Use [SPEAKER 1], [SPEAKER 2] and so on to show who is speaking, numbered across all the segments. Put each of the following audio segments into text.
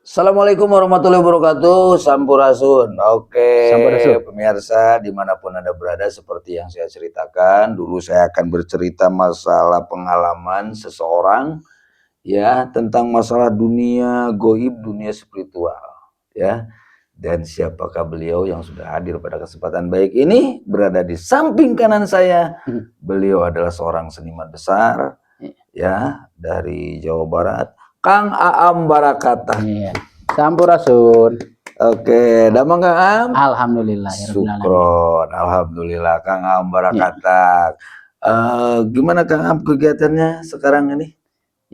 [SPEAKER 1] Assalamualaikum warahmatullahi wabarakatuh. Sampurasun. Oke,
[SPEAKER 2] Sampurasun.
[SPEAKER 1] pemirsa dimanapun Anda berada, seperti yang saya ceritakan, dulu saya akan bercerita masalah pengalaman seseorang, ya, tentang masalah dunia goib, dunia spiritual, ya. Dan siapakah beliau yang sudah hadir pada kesempatan baik ini? Berada di samping kanan saya. Beliau adalah seorang seniman besar, ya, dari Jawa Barat, Kang Aam Barakata.
[SPEAKER 2] Iya. Sampurasun.
[SPEAKER 1] Oke, damang Kang Aam.
[SPEAKER 2] Alhamdulillah.
[SPEAKER 1] Syukron, alhamdulillah Kang Aam Barakata. Gimana Kang Aam kegiatannya sekarang ini?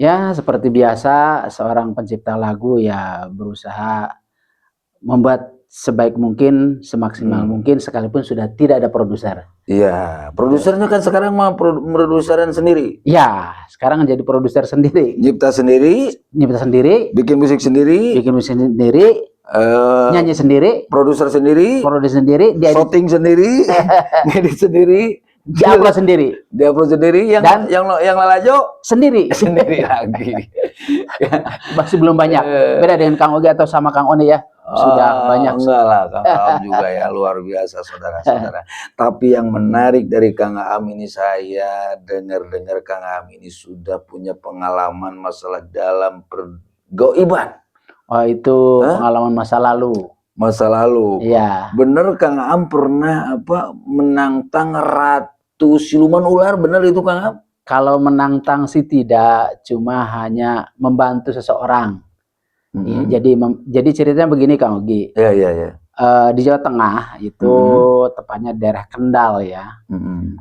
[SPEAKER 2] Ya, seperti biasa, seorang pencipta lagu ya berusaha membuat sebaik mungkin, semaksimal mungkin, sekalipun sudah tidak ada produser.
[SPEAKER 1] Iya, produsernya kan sekarang mah produseran sendiri.
[SPEAKER 2] Ya, sekarang jadi produser sendiri.
[SPEAKER 1] Nyipta sendiri,
[SPEAKER 2] bikin musik sendiri, nyanyi sendiri,
[SPEAKER 1] produser sendiri, shooting sendiri, ngedit sendiri,
[SPEAKER 2] diupload sendiri,
[SPEAKER 1] yang lalajo
[SPEAKER 2] sendiri
[SPEAKER 1] lagi.
[SPEAKER 2] Masih belum banyak. Beda dengan Kang Ogi atau sama Kang One ya. Sudah banyak.
[SPEAKER 1] Enggak lah, Kang Aam juga ya luar biasa saudara-saudara. Tapi yang menarik dari Kang Aam ini, saya dengar-dengar Kang Aam ini sudah punya pengalaman masalah dalam pergoiban.
[SPEAKER 2] Oh, itu pengalaman masa lalu.
[SPEAKER 1] Masa lalu.
[SPEAKER 2] Iya.
[SPEAKER 1] Bener Kang Aam pernah menantang ratu siluman ular, bener itu Kang Aam?
[SPEAKER 2] Kalau menantang sih tidak, cuma hanya membantu seseorang. Jadi ceritanya begini Kang Ogi.
[SPEAKER 1] Iya.
[SPEAKER 2] Di Jawa Tengah itu tepatnya daerah Kendal ya.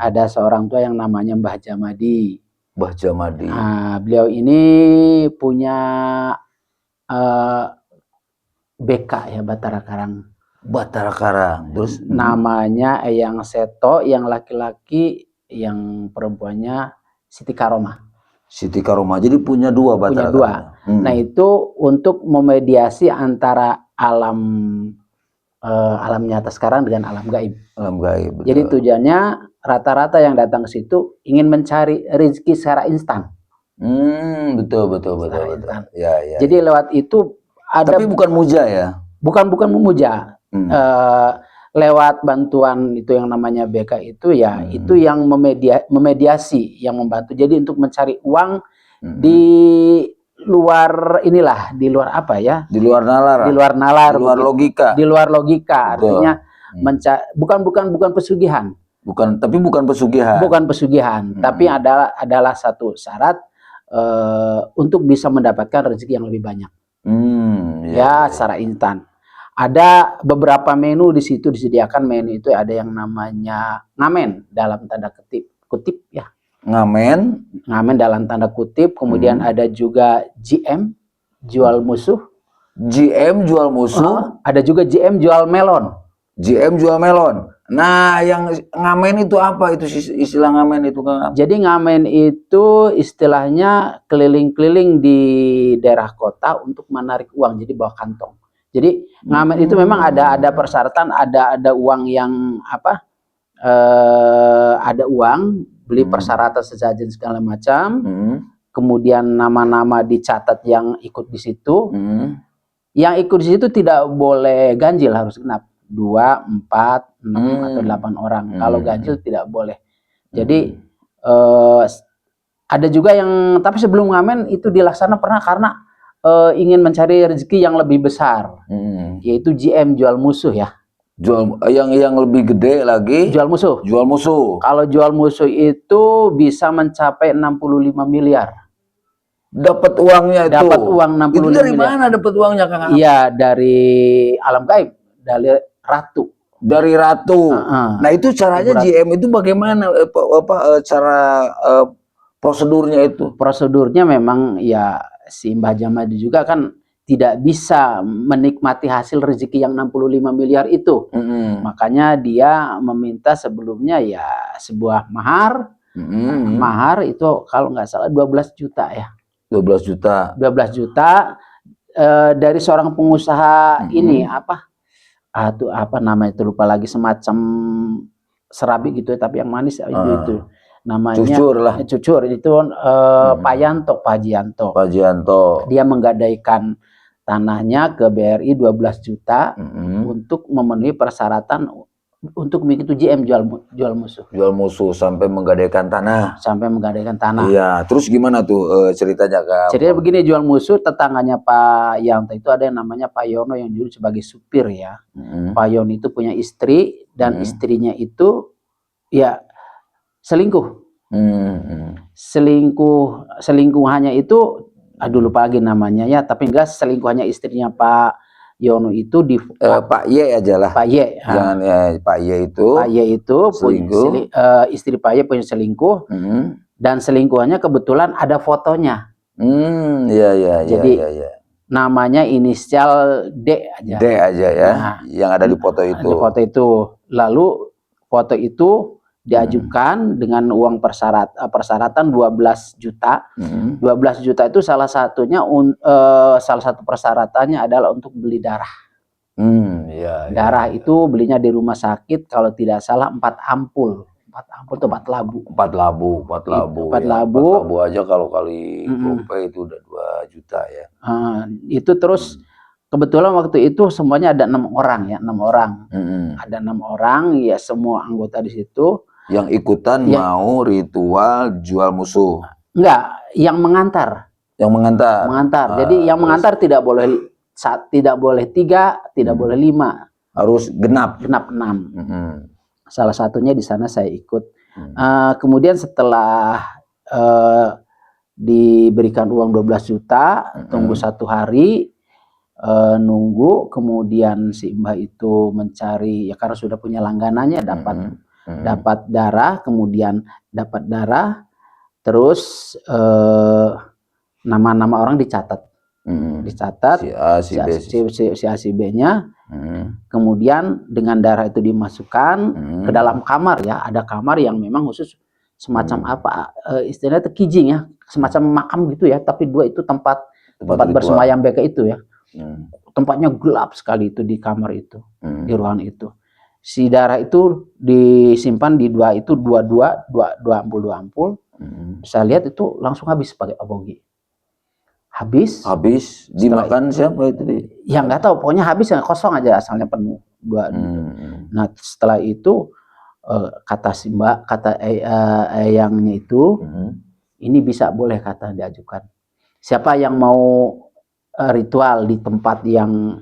[SPEAKER 2] Ada seorang tua yang namanya Mbah Jamadi.
[SPEAKER 1] Mbah Jamadi.
[SPEAKER 2] Nah, beliau ini punya BK ya, Batara Karang.
[SPEAKER 1] Terus
[SPEAKER 2] namanya Eyang Seto, yang laki-laki, yang perempuannya Siti Karomah.
[SPEAKER 1] Siti Karomah, jadi punya dua Batara.
[SPEAKER 2] Punya dua. Nah, itu untuk memediasi antara alam nyata sekarang dengan alam gaib.
[SPEAKER 1] Alam gaib. Betul.
[SPEAKER 2] Jadi tujuannya rata-rata yang datang ke situ ingin mencari rezeki secara instan.
[SPEAKER 1] Betul. Ya.
[SPEAKER 2] Jadi lewat itu ada.
[SPEAKER 1] Tapi bukan muja ya?
[SPEAKER 2] Bukan memuja. Lewat bantuan itu yang namanya BK itu ya, itu yang memediasi, yang membantu. Jadi untuk mencari uang di luar inilah, di luar apa ya? Di luar nalar. Di luar logika. Di luar logika. Artinya bukan pesugihan.
[SPEAKER 1] Tapi bukan pesugihan.
[SPEAKER 2] Bukan pesugihan, tapi adalah satu syarat untuk bisa mendapatkan rezeki yang lebih banyak. Ya, secara instan. Ada beberapa menu di situ disediakan. Menu itu ada yang namanya ngamen dalam tanda kutip ya. Ngamen dalam tanda kutip. Kemudian ada juga GM, jual musuh.
[SPEAKER 1] GM jual musuh.
[SPEAKER 2] Ada juga GM jual melon.
[SPEAKER 1] GM jual melon. Nah, yang ngamen itu apa? Itu istilah ngamen itu Kang?
[SPEAKER 2] Jadi ngamen itu istilahnya keliling-keliling di daerah kota untuk menarik uang, jadi bawa kantong. Jadi ngamen itu memang ada persyaratan, ada uang yang ada uang, beli persyaratan sesajen segala macam. Kemudian nama-nama dicatat yang ikut di situ. Yang ikut di situ tidak boleh ganjil, harus genap 2, 4, 6 atau 8 orang. Kalau ganjil tidak boleh. Jadi ada juga yang, tapi sebelum ngamen itu dilaksanakan pernah karena ingin mencari rezeki yang lebih besar, yaitu GM jual musuh ya.
[SPEAKER 1] Jual yang lebih gede lagi.
[SPEAKER 2] Jual musuh. Kalau jual musuh itu bisa mencapai 65 miliar.
[SPEAKER 1] Dapat uangnya itu.
[SPEAKER 2] Dapat uang 65 miliar.
[SPEAKER 1] Itu dari mana dapat uangnya Kang?
[SPEAKER 2] Iya, dari alam gaib, dari ratu.
[SPEAKER 1] Dari ratu. Nah, itu caranya GM itu bagaimana cara prosedurnya itu?
[SPEAKER 2] Prosedurnya memang ya, si Mbah Jamadi juga kan tidak bisa menikmati hasil rezeki yang 65 miliar itu. Makanya dia meminta sebelumnya ya sebuah mahar. Mahar itu kalau nggak salah 12 juta ya.
[SPEAKER 1] 12 juta.
[SPEAKER 2] 12 juta dari seorang pengusaha ini apa namanya itu, lupa lagi, semacam serabi gitu ya, tapi yang manis itu. Namanya cucur itu Pak Jianto. Dia menggadaikan tanahnya ke BRI 12 juta untuk memenuhi persyaratan untuk mengikuti GM jual musuh.
[SPEAKER 1] Jual musuh sampai menggadaikan tanah.
[SPEAKER 2] Sampai menggadaikan tanah.
[SPEAKER 1] Iya, terus gimana tuh ceritanya Kak?
[SPEAKER 2] Ceritanya begini, jual musuh tetangganya Pak Yanto itu ada yang namanya Pak Yono yang dulu sebagai supir ya. Pak Yono itu punya istri dan istrinya itu ya selingkuh. Selingkuhannya itu aduh lupa lagi namanya ya, tapi enggak, selingkuhannya istrinya Pak Yono itu di
[SPEAKER 1] Pak Y aja lah.
[SPEAKER 2] Pak Y.
[SPEAKER 1] Jangan ya, Pak Y itu.
[SPEAKER 2] Pak Y itu punya istri Pak Y punya selingkuh. Dan selingkuhannya kebetulan ada fotonya.
[SPEAKER 1] Iya.
[SPEAKER 2] Jadi namanya inisial D aja.
[SPEAKER 1] D aja ya. Nah, yang ada di foto itu.
[SPEAKER 2] Di foto itu. Lalu foto itu diajukan dengan uang persyaratan 12 juta. 12 juta itu salah satunya salah satu persyaratannya adalah untuk beli darah. Darah itu belinya di rumah sakit kalau tidak salah 4 ampul. 4 ampul atau 4 labu.
[SPEAKER 1] 4 labu aja kalau kali GoPay itu udah 2 juta ya.
[SPEAKER 2] Itu terus kebetulan waktu itu semuanya ada 6 orang ya, 6 orang. Ada 6 orang ya, semua anggota di situ.
[SPEAKER 1] Yang ikutan mau ritual jual musuh.
[SPEAKER 2] Enggak, yang mengantar.
[SPEAKER 1] Yang mengantar.
[SPEAKER 2] Mengantar. Jadi yang mengantar tidak boleh 3, tidak boleh 5.
[SPEAKER 1] Harus genap.
[SPEAKER 2] Genap 6. Salah satunya di sana saya ikut. Kemudian setelah diberikan uang 12 juta, tunggu 1 hari, nunggu, kemudian si Mbah itu mencari ya karena sudah punya langganannya, dapat darah, kemudian dapat darah, terus nama-nama orang dicatat. Si A, si B-nya. Kemudian dengan darah itu dimasukkan ke dalam kamar ya, ada kamar yang memang khusus semacam istilahnya kijing ya, semacam makam gitu ya, tapi 2 itu tempat bersemayam mereka itu ya. Tempatnya gelap sekali itu di kamar itu, di ruangan itu. Si darah itu disimpan di 2 ampul. Saya lihat itu langsung habis pakai abogi. Habis
[SPEAKER 1] dimakan siapa itu?
[SPEAKER 2] Ya nggak tahu, pokoknya habis, kosong aja, asalnya penuh 2. Nah setelah itu kata si Mbak, kata eyangnya itu, ini bisa boleh kata diajukan. Siapa yang mau ritual di tempat yang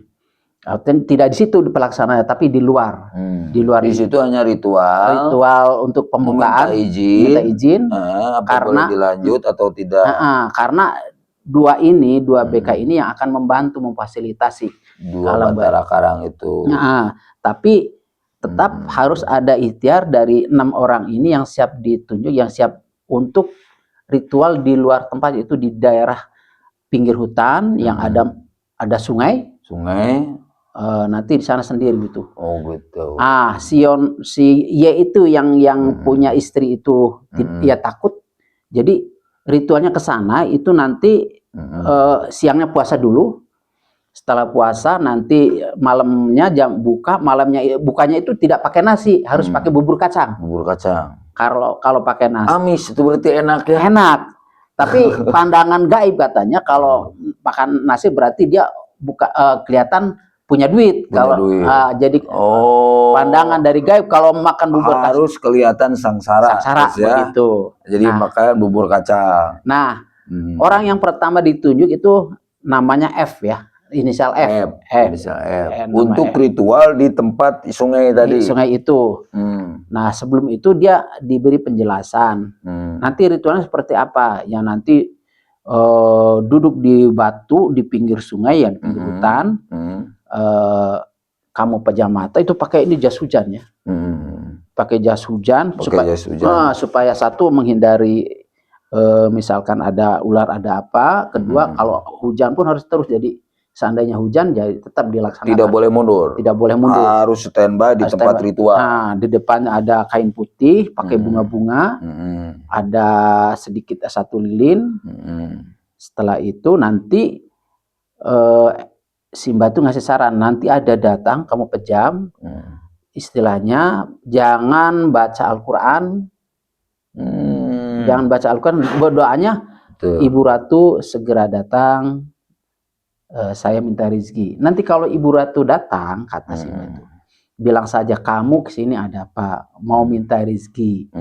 [SPEAKER 2] tidak di situ pelaksananya, tapi di luar.
[SPEAKER 1] Di situ hanya ritual
[SPEAKER 2] untuk pembukaan,
[SPEAKER 1] minta izin
[SPEAKER 2] karena
[SPEAKER 1] boleh dilanjut atau tidak.
[SPEAKER 2] Karena 2 BK ini yang akan membantu memfasilitasi
[SPEAKER 1] 2 Batara Karang itu.
[SPEAKER 2] Tapi tetap harus ada ikhtiar dari 6 orang ini yang siap ditunjuk, yang siap untuk ritual di luar tempat, itu di daerah pinggir hutan yang ada sungai. Nanti di sana sendiri gitu.
[SPEAKER 1] Oh gitu.
[SPEAKER 2] Si Y itu yang punya istri itu dia takut. Jadi ritualnya ke sana itu nanti siangnya puasa dulu. Setelah puasa nanti malamnya bukanya itu tidak pakai nasi, harus pakai bubur kacang. Kalau pakai nasi.
[SPEAKER 1] Amis itu berarti enak ya.
[SPEAKER 2] Enak. Tapi pandangan gaib katanya kalau makan nasi berarti dia kelihatan punya duit. Jadi pandangan dari gaib kalau makan bubur kacang
[SPEAKER 1] harus kelihatan sangsara ya.
[SPEAKER 2] Begitu.
[SPEAKER 1] Jadi makan bubur kacang.
[SPEAKER 2] Nah, orang yang pertama ditunjuk itu namanya F ya, inisial F.
[SPEAKER 1] Inisial F. Untuk ritual di tempat sungai tadi.
[SPEAKER 2] Sungai itu. Nah, sebelum itu dia diberi penjelasan. Nanti ritualnya seperti apa? Ya nanti duduk di batu di pinggir sungai ya, di pinggir hutan. Kamu pejam mata itu pakai ini jas hujan ya. Pakai jas hujan supaya satu menghindari misalkan ada ular ada apa. Kedua kalau hujan pun harus terus, jadi seandainya hujan jadi tetap dilaksanakan.
[SPEAKER 1] Tidak boleh mundur. Harus standby di tempat ritual.
[SPEAKER 2] Nah, di depan ada kain putih pakai bunga-bunga. Ada sedikit 1 lilin. Setelah itu nanti Simba tuh ngasih saran, nanti ada datang kamu pejam, istilahnya jangan baca Al-Quran, jangan baca Al-Quran, berdoanya Ibu Ratu segera datang, saya minta rezeki. Nanti kalau Ibu Ratu datang, kata si Mbah itu, bilang saja kamu kesini ada apa, mau minta rezeki.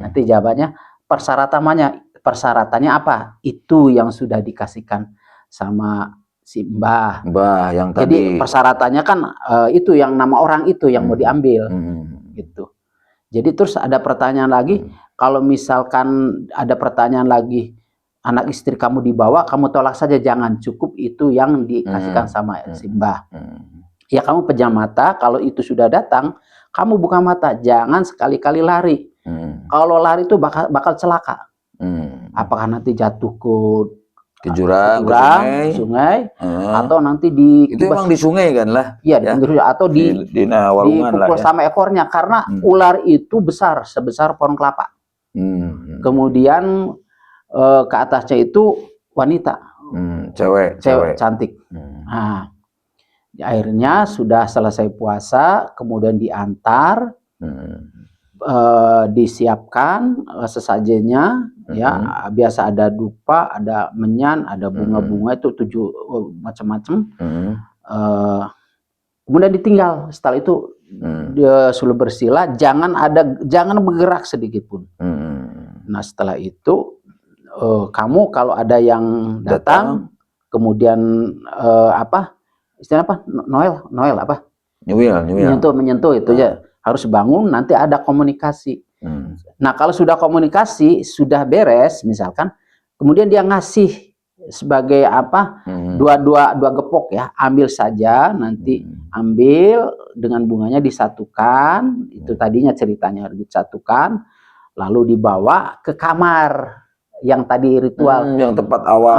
[SPEAKER 2] Nanti jawabannya persyaratannya apa? Itu yang sudah dikasihkan sama si Mbah.
[SPEAKER 1] Mbah yang tadi.
[SPEAKER 2] Jadi persyaratannya kan itu yang nama orang itu yang mau diambil, gitu. Jadi terus ada pertanyaan lagi, kalau misalkan ada pertanyaan lagi, anak istri kamu dibawa, kamu tolak saja, jangan, cukup itu yang dikasihkan sama si Mbah. Ya kamu pejam mata, kalau itu sudah datang, kamu buka mata, jangan sekali-kali lari. Kalau lari itu bakal celaka. Apakah nanti jatuh ke jurang, ke sungai, atau nanti
[SPEAKER 1] itu emang di sungai kan lah?
[SPEAKER 2] Iya, di pinggir, atau dipukul lah, sama ekornya, karena ular itu besar, sebesar pohon kelapa. Kemudian ke atasnya itu wanita, cewek cantik. Nah, akhirnya sudah selesai puasa, kemudian diantar, disiapkan sesajennya, ya biasa ada dupa, ada menyan, ada bunga-bunga itu 7 macam-macam. Kemudian ditinggal. Setelah itu dia suruh bersila, jangan bergerak sedikit pun. Nah setelah itu kamu kalau ada yang datang, kemudian istilahnya apa? Noel apa? Menyentuh itu ya harus bangun, nanti ada komunikasi. Nah kalau sudah komunikasi, sudah beres misalkan, kemudian dia ngasih sebagai apa, dua gepok ya, ambil saja, nanti ambil dengan bunganya disatukan, itu tadinya ceritanya disatukan, lalu dibawa ke kamar yang tadi ritual,
[SPEAKER 1] yang tempat awal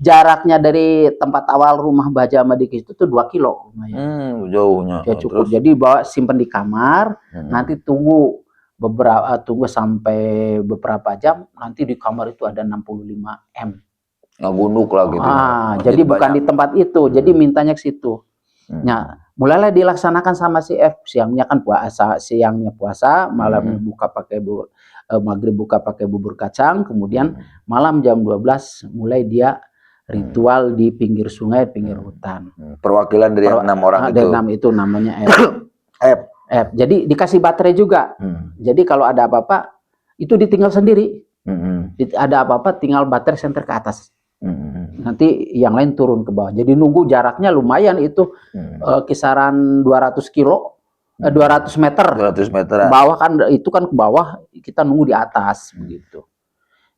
[SPEAKER 2] jaraknya dari tempat awal rumah Mbah Jamadikis itu tuh 2 kilo lumayan.
[SPEAKER 1] Jauhnya
[SPEAKER 2] ya cukup. Terus? Jadi bawa simpen di kamar, nanti tunggu sampai beberapa jam, nanti di kamar itu ada 65 M.
[SPEAKER 1] Ngabunduk lah gitu.
[SPEAKER 2] Jadi bukan di tempat itu, jadi mintanya ke situ. Nah, mulailah dilaksanakan sama si F. Siangnya puasa, malamnya buka pakai maghrib buka pakai bubur kacang, kemudian malam jam 12 mulai dia ritual di pinggir sungai, pinggir hutan.
[SPEAKER 1] Perwakilan dari 6 orang itu.
[SPEAKER 2] Dari 6 itu namanya F. Jadi dikasih baterai juga. Jadi kalau ada apa-apa itu ditinggal sendiri. Ada apa-apa tinggal baterai senter ke atas. Nanti yang lain turun ke bawah. Jadi nunggu jaraknya lumayan itu, kisaran 200 kilo. 200 meter.
[SPEAKER 1] 200 meter.
[SPEAKER 2] Bawah kan itu kan ke bawah, kita nunggu di atas begitu.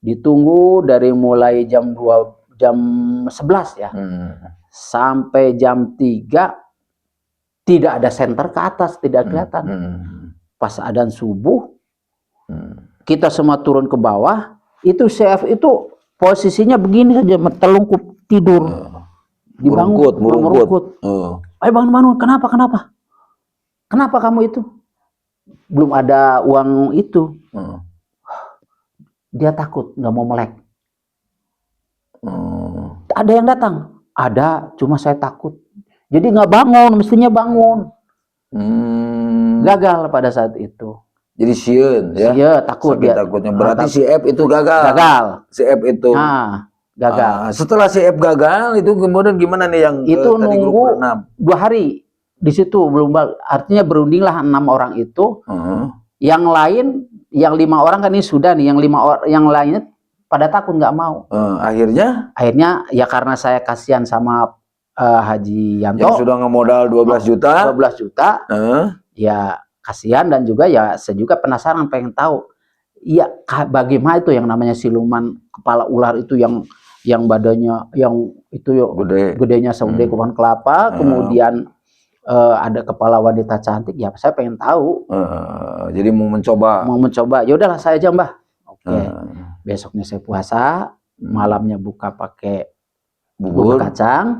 [SPEAKER 2] Ditunggu dari mulai jam 11 ya. Sampai jam 3 tidak ada senter ke atas, tidak kelihatan. Pas adzan subuh, kita semua turun ke bawah, itu CF itu posisinya begini saja, terlungkup tidur. Dibangun, merungkut. Ayo bangun, kenapa? Kenapa kamu itu? Belum ada uang itu. Dia takut, nggak mau melek. Ada yang datang? Ada, cuma saya takut. Jadi nggak bangun, mestinya bangun. Gagal pada saat itu.
[SPEAKER 1] Jadi sieun ya?
[SPEAKER 2] Iya, takut dia.
[SPEAKER 1] Takutnya. Berarti si F itu gagal. Si F itu.
[SPEAKER 2] Gagal.
[SPEAKER 1] Setelah si F gagal, itu kemudian gimana nih yang
[SPEAKER 2] itu nunggu 2 hari. Di situ belum, artinya berundinglah 6 orang itu. Yang lain, yang 5 orang kan ini sudah nih, yang lainnya pada takut nggak mau.
[SPEAKER 1] Akhirnya
[SPEAKER 2] ya karena saya kasihan sama Haji Yanto
[SPEAKER 1] yang sudah ngemodal 12 juta.
[SPEAKER 2] Ya kasihan, dan juga ya saya juga penasaran, pengen tahu ya bagaimana itu yang namanya siluman kepala ular itu yang badannya yang itu gedenya segede pohon kelapa, kemudian ada kepala wanita cantik, ya saya pengen tahu.
[SPEAKER 1] Jadi mau mencoba.
[SPEAKER 2] Ya udahlah saya aja, Mbah. Oke. Besoknya saya puasa, malamnya buka pakai bubur kacang.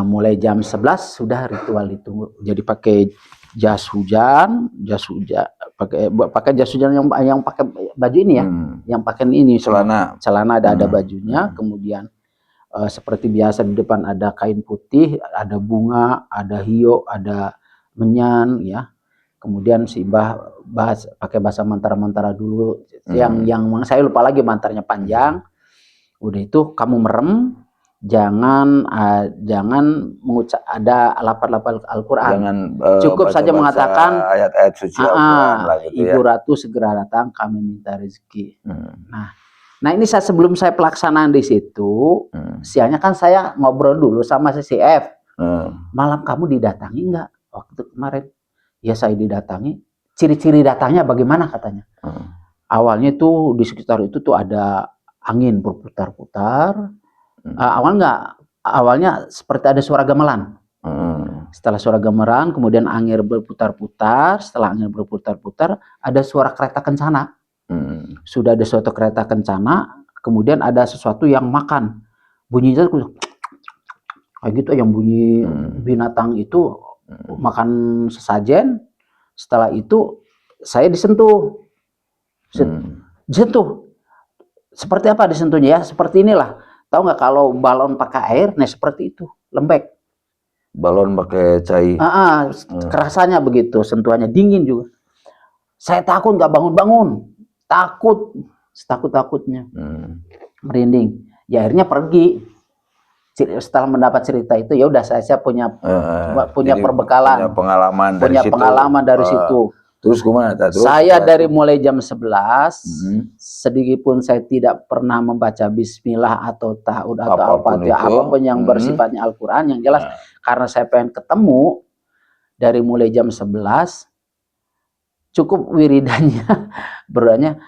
[SPEAKER 2] Mulai jam 11 sudah ritual itu. Jadi pakai jas hujan, pakai jas hujan yang pakai baju ini ya, yang pakai ini celana ada bajunya, kemudian seperti biasa di depan ada kain putih, ada bunga, ada hiyo, ada menyan ya. Kemudian si Mbah pakai bahasa mantara-mantara dulu, yang saya lupa lagi mantarnya panjang. Udah itu kamu merem, jangan mengucap ada lafaz-lafaz Al-Qur'an.
[SPEAKER 1] Jangan
[SPEAKER 2] Cukup saja mengatakan
[SPEAKER 1] ayat-ayat suci Al-Quran lah gitu ya.
[SPEAKER 2] Ibu Ratu segera datang, kami minta rezeki. Nah ini sebelum saya pelaksanaan di situ, siangnya kan saya ngobrol dulu sama CCF. Malam kamu didatangi enggak waktu kemarin? Ya saya didatangi. Ciri-ciri datangnya bagaimana katanya? Awalnya tuh di sekitar itu tuh ada angin berputar-putar. Awalnya seperti ada suara gamelan. Setelah suara gamelan, kemudian angin berputar-putar. Setelah angin berputar-putar, ada suara kereta kencana. Sudah ada suatu kereta kencana, kemudian ada sesuatu yang makan. Bunyinya kayak gitu, yang bunyi binatang itu makan sesajen. Setelah itu saya disentuh. Disentuh. Seperti apa disentuhnya ya? Seperti inilah. Tahu nggak kalau balon pakai air? Nah seperti itu, lembek.
[SPEAKER 1] Balon pakai cai.
[SPEAKER 2] Kerasanya begitu, sentuhannya dingin juga. Saya takut nggak bangun-bangun, takut, takut-takutnya, merinding. Ya akhirnya pergi. Setelah mendapat cerita itu, ya udah saya punya perbekalan, punya pengalaman dari situ.
[SPEAKER 1] Terus gimana? Terus
[SPEAKER 2] saya dari mulai jam 11, sedikit pun saya tidak pernah membaca bismillah atau ta'awud atau apapun yang bersifatnya Al-Quran. Yang jelas karena saya pengen ketemu dari mulai jam 11, cukup wiridannya, berdoanya,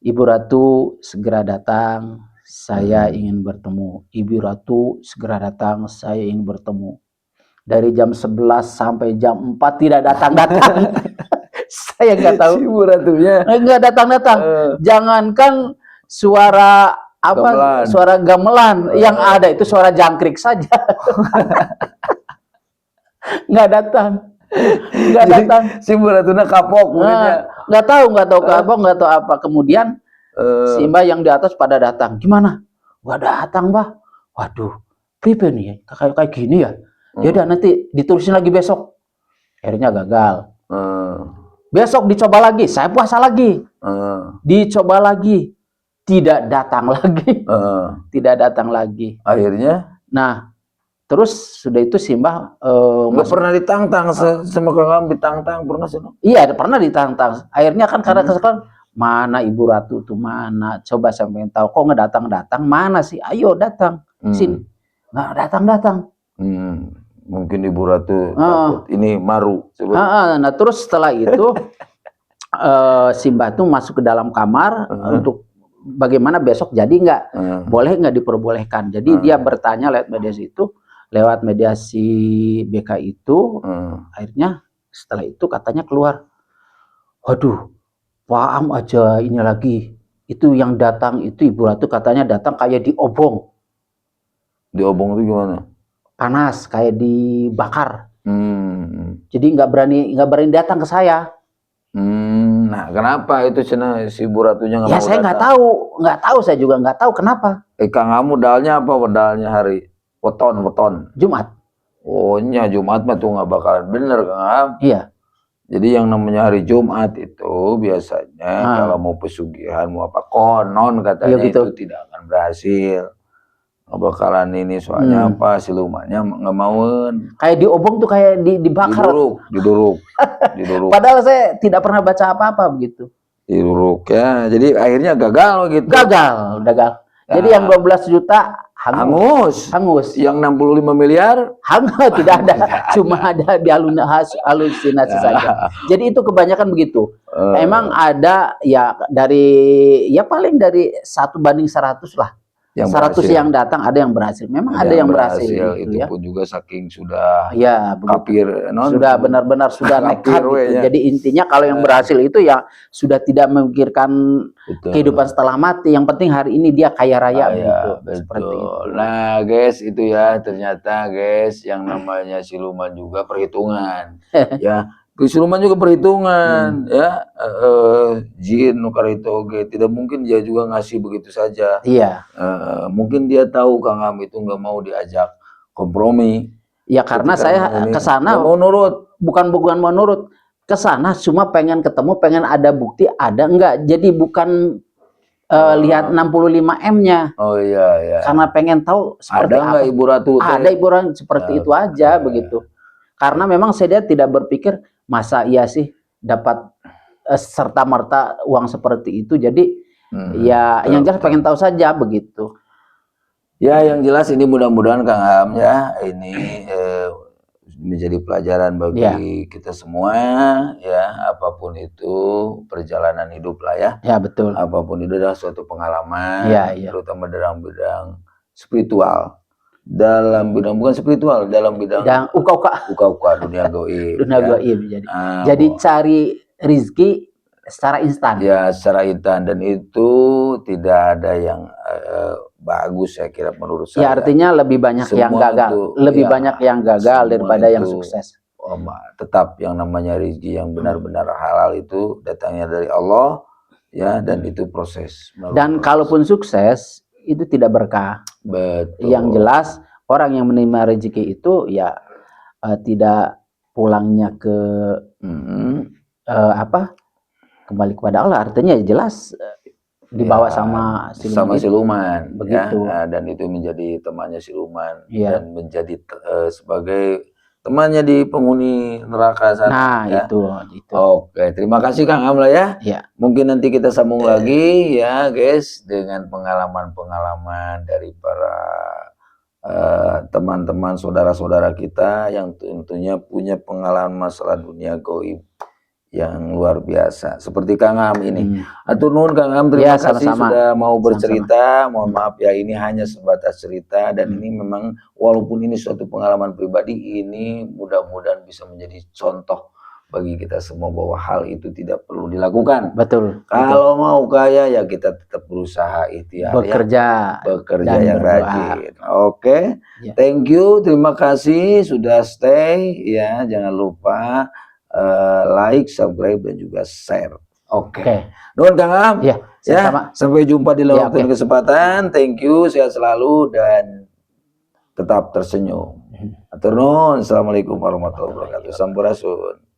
[SPEAKER 2] Ibu Ratu segera datang, saya ingin bertemu. Ibu Ratu segera datang, saya ingin bertemu. Dari jam 11 sampai jam 4 tidak datang-datang. Saya nggak tahu.
[SPEAKER 1] Si Ibu Ratunya
[SPEAKER 2] nggak datang-datang. Jangankan suara
[SPEAKER 1] gamelan.
[SPEAKER 2] Suara gamelan, yang ada itu suara jangkrik saja. Nggak datang. Nggak datang.
[SPEAKER 1] Si Ibu Ratunya kapok.
[SPEAKER 2] Nggak tahu kapok, nggak tahu apa. Kemudian si Mbak yang di atas pada datang. Gimana? Nggak datang, Mbak. Waduh, pipe nih kayak gini ya. Ya udah nanti ditulisin lagi besok. Akhirnya gagal. Besok dicoba lagi, saya puasa lagi. Dicoba lagi, tidak datang lagi. Tidak datang lagi.
[SPEAKER 1] Akhirnya?
[SPEAKER 2] Nah, terus sudah itu si Mbah
[SPEAKER 1] nggak pernah ditantang sama Kang ditantang pernah sih?
[SPEAKER 2] Iya, pernah ditantang. Akhirnya kan karena kesalahan, mana Ibu Ratu tuh mana? Coba saya pengen tahu, kok nggak datang-datang? Mana sih? Ayo datang sini. Nggak datang-datang.
[SPEAKER 1] Mungkin Ibu Ratu takut ini maru.
[SPEAKER 2] Nah terus setelah itu si Mbah tuh masuk ke dalam kamar untuk bagaimana besok jadi nggak, boleh nggak diperbolehkan. Jadi dia bertanya lewat mediasi BK itu. Akhirnya setelah itu katanya keluar, waduh, Pak aja ini lagi. Itu yang datang itu Ibu Ratu katanya datang kayak diobong.
[SPEAKER 1] Diobong itu gimana?
[SPEAKER 2] Panas, kayak dibakar. Jadi nggak berani datang ke saya.
[SPEAKER 1] Nah kenapa itu si Ibu Ratunya nggak mau?
[SPEAKER 2] Ya saya nggak tahu, saya juga nggak tahu kenapa.
[SPEAKER 1] Kang kamu dalnya apa? Dalnya hari weton.
[SPEAKER 2] Jumat.
[SPEAKER 1] Oh nya Jumat mah tuh nggak bakalan bener Kang.
[SPEAKER 2] Iya.
[SPEAKER 1] Jadi yang namanya hari Jumat itu biasanya kalau mau pesugihan mau apa konon katanya gitu. Itu tidak akan berhasil. Nggak bakalan ini soalnya apa silumannya nggak mauin.
[SPEAKER 2] Kayak diobong tuh kayak dibakar.
[SPEAKER 1] Diduruk.
[SPEAKER 2] Padahal saya tidak pernah baca apa-apa begitu.
[SPEAKER 1] Diduruk ya. Jadi akhirnya gagal gitu. Gagal.
[SPEAKER 2] Nah. Jadi yang 12 juta hangus.
[SPEAKER 1] Yang 65 miliar
[SPEAKER 2] hangus, tidak ada. Cuma ada di halusinasi saja. Jadi itu kebanyakan begitu. Emang ada ya paling dari 1:100 lah. 100 yang datang ada yang berhasil. Memang ada yang berhasil
[SPEAKER 1] itu ya. Pun juga saking sudah
[SPEAKER 2] kapir, sudah benar-benar sudah nekat gitu. Jadi intinya kalau yang berhasil itu ya sudah tidak memikirkan kehidupan setelah mati. Yang penting hari ini dia kaya raya gitu. Seperti itu.
[SPEAKER 1] Nah guys, itu ya ternyata guys yang namanya siluman juga perhitungan. Ya. Siluman juga perhitungan ya, jin nukar itu oke, tidak mungkin dia juga ngasih begitu saja.
[SPEAKER 2] Iya.
[SPEAKER 1] Mungkin dia tahu Kang Am itu nggak mau diajak kompromi.
[SPEAKER 2] Ya karena saya ke sana
[SPEAKER 1] mau nurut,
[SPEAKER 2] bukan mau nurut, ke sana cuma pengen ketemu, pengen ada bukti ada enggak. Jadi bukan lihat 65M-nya.
[SPEAKER 1] Oh iya.
[SPEAKER 2] Karena pengen tahu seperti
[SPEAKER 1] ada nggak Ibu Ratu?
[SPEAKER 2] Ada Ibu Ratu seperti itu aja begitu. Karena memang saya tidak berpikir masa iya sih dapat serta merta uang seperti itu. Jadi ya yang jelas pengen tahu saja begitu.
[SPEAKER 1] Ya yang jelas ini mudah-mudahan Kang Ham ya ini menjadi pelajaran bagi kita semua ya, apapun itu perjalanan hidup lah ya. Ya betul. Apapun itu adalah suatu pengalaman, terutama dalam bidang spiritual. Dalam bidang bukan spiritual, dalam bidang uka-uka dunia goib. Dunia goib
[SPEAKER 2] jadi cari rizki secara instan.
[SPEAKER 1] Ya secara instan, dan itu tidak ada yang bagus saya kira menurut saya.
[SPEAKER 2] Ya artinya lebih banyak yang gagal, banyak yang gagal daripada yang sukses.
[SPEAKER 1] Tetap yang namanya rezeki yang benar-benar halal itu datangnya dari Allah ya, dan itu proses.
[SPEAKER 2] Dan kalaupun sukses itu tidak berkah.
[SPEAKER 1] Betul.
[SPEAKER 2] Yang jelas orang yang menerima rezeki itu ya tidak pulangnya ke kembali kepada Allah, artinya jelas dibawa sama
[SPEAKER 1] siluman
[SPEAKER 2] begitu
[SPEAKER 1] ya, dan itu menjadi temannya siluman dan menjadi sebagai temannya di penghuni neraka sana.
[SPEAKER 2] Itu.
[SPEAKER 1] Oke, terima kasih Kang Amla ya. Mungkin nanti kita sambung lagi ya guys dengan pengalaman-pengalaman dari para teman-teman saudara-saudara kita yang tentunya punya pengalaman masalah dunia gaib yang luar biasa seperti Kang Am ini. Atur nuhun Kang Am, terima kasih sudah mau bercerita. Mohon maaf ya, ini hanya sebatas cerita dan ini memang walaupun ini suatu pengalaman pribadi, ini mudah-mudahan bisa menjadi contoh bagi kita semua bahwa hal itu tidak perlu dilakukan.
[SPEAKER 2] Betul.
[SPEAKER 1] Kalau mau kaya ya kita tetap berusaha ikhtiar, bekerja yang rajin. Oke. Thank you, terima kasih sudah stay ya. Jangan lupa like, subscribe dan juga share. Oke. Nuhun Kang Am. Ya, sampai jumpa di lain waktu dan kesempatan. Thank you, sehat selalu dan tetap tersenyum. Atur nuhun. Assalamualaikum warahmatullahi wabarakatuh. Sampurasun.